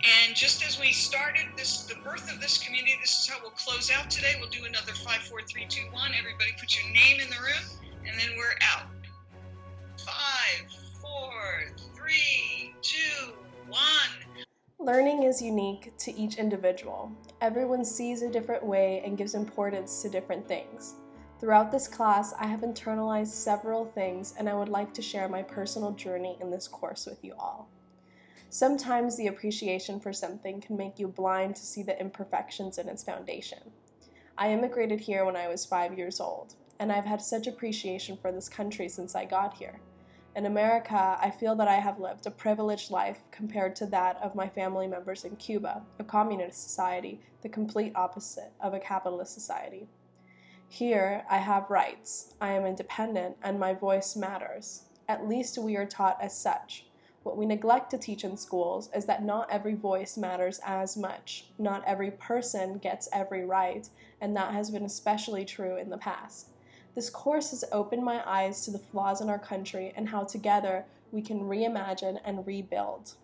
And just as we started the birth of this community, this is how we'll close out today. We'll do another 5, 4, 3, 2, 1. Everybody put your name in the room, and then we're out. 5, 4, 3, 2, 1. Learning is unique to each individual. Everyone sees a different way and gives importance to different things. Throughout this class, I have internalized several things, and I would like to share my personal journey in this course with you all. Sometimes the appreciation for something can make you blind to see the imperfections in its foundation. I immigrated here when I was 5 years old, and I've had such appreciation for this country since I got here. In America, I feel that I have lived a privileged life compared to that of my family members in Cuba, a communist society, the complete opposite of a capitalist society. Here, I have rights, I am independent, and my voice matters. At least we are taught as such. What we neglect to teach in schools is that not every voice matters as much. Not every person gets every right, and that has been especially true in the past. This course has opened my eyes to the flaws in our country and how together we can reimagine and rebuild.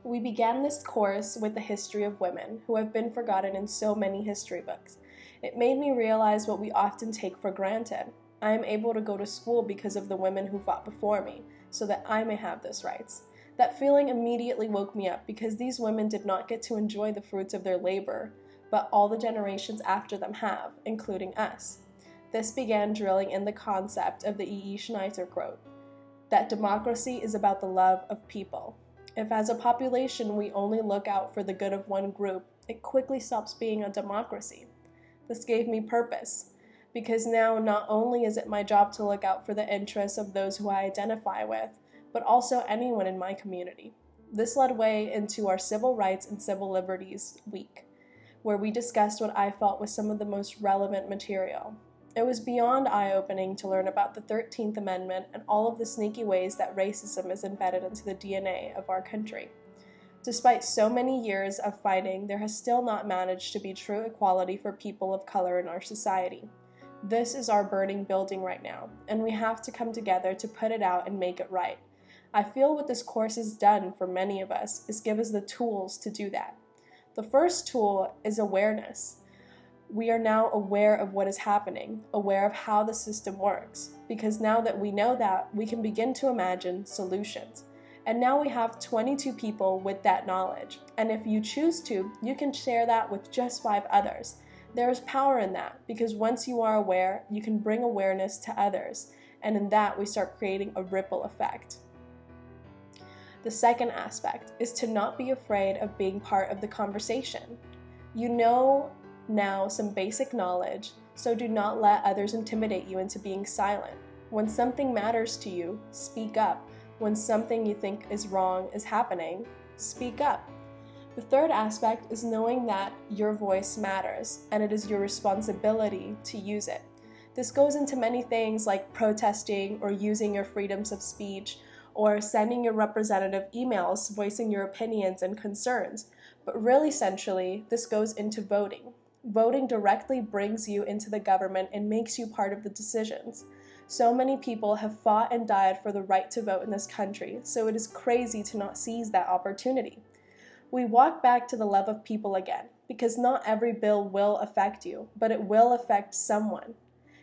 We began this course with the history of women, who have been forgotten in so many history books. It made me realize what we often take for granted. I am able to go to school because of the women who fought before me, so that I may have those rights. That feeling immediately woke me up because these women did not get to enjoy the fruits of their labor, but all the generations after them have, including us. This began drilling in the concept of the E. E. Schneider quote, that democracy is about the love of people. If as a population we only look out for the good of one group, it quickly stops being a democracy. This gave me purpose, because now not only is it my job to look out for the interests of those who I identify with, but also anyone in my community. This led way into our Civil Rights and Civil Liberties Week, where we discussed what I felt was some of the most relevant material. It was beyond eye-opening to learn about the 13th Amendment and all of the sneaky ways that racism is embedded into the DNA of our country. Despite so many years of fighting, there has still not managed to be true equality for people of color in our society. This is our burning building right now, and we have to come together to put it out and make it right. I feel what this course has done for many of us is give us the tools to do that. The first tool is awareness. We are now aware of what is happening, aware of how the system works, because now that we know that, we can begin to imagine solutions. And now we have 22 people with that knowledge, and if you choose to, you can share that with just 5 others. There is power in that, because once you are aware, you can bring awareness to others, and in that we start creating a ripple effect. The second aspect is to not be afraid of being part of the conversation. You know now some basic knowledge, so do not let others intimidate you into being silent. When something matters to you, speak up. When something you think is wrong is happening, speak up. The third aspect is knowing that your voice matters, and it is your responsibility to use it. This goes into many things like protesting or using your freedoms of speech, or sending your representative emails voicing your opinions and concerns. But really centrally, this goes into voting. Voting directly brings you into the government and makes you part of the decisions. So many people have fought and died for the right to vote in this country, so it is crazy to not seize that opportunity. We walk back to the love of people again, because not every bill will affect you, but it will affect someone.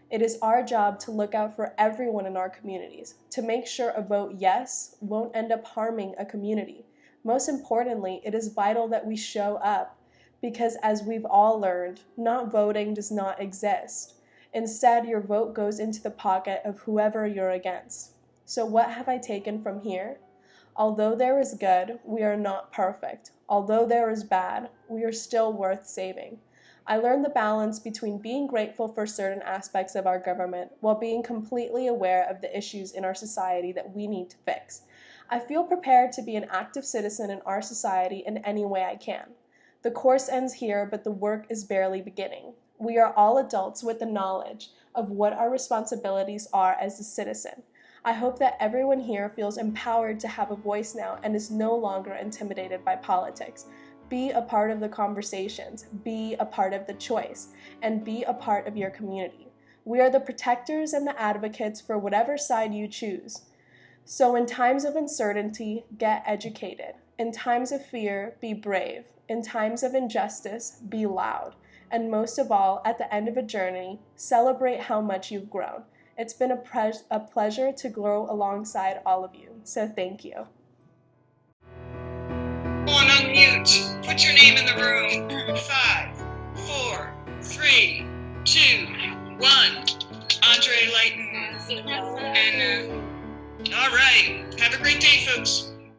It is our job to look out for everyone in our communities, to make sure a vote yes won't end up harming a community. Most importantly, it is vital that we show up, because as we've all learned, not voting does not exist. Instead, your vote goes into the pocket of whoever you're against. So what have I taken from here? Although there is good, we are not perfect. Although there is bad, we are still worth saving. I learned the balance between being grateful for certain aspects of our government while being completely aware of the issues in our society that we need to fix. I feel prepared to be an active citizen in our society in any way I can. The course ends here, but the work is barely beginning. We are all adults with the knowledge of what our responsibilities are as a citizen. I hope that everyone here feels empowered to have a voice now and is no longer intimidated by politics. Be a part of the conversations, be a part of the choice, and be a part of your community. We are the protectors and the advocates for whatever side you choose. So in times of uncertainty, get educated. In times of fear, be brave. In times of injustice, be loud. And most of all, at the end of a journey, celebrate how much you've grown. It's been a pleasure to grow alongside all of you. So thank you. Go on, unmute. Put your name in the room. 5, 4, 3, 2, 1. Andre Lighton. Anna. All right. Have a great day, folks.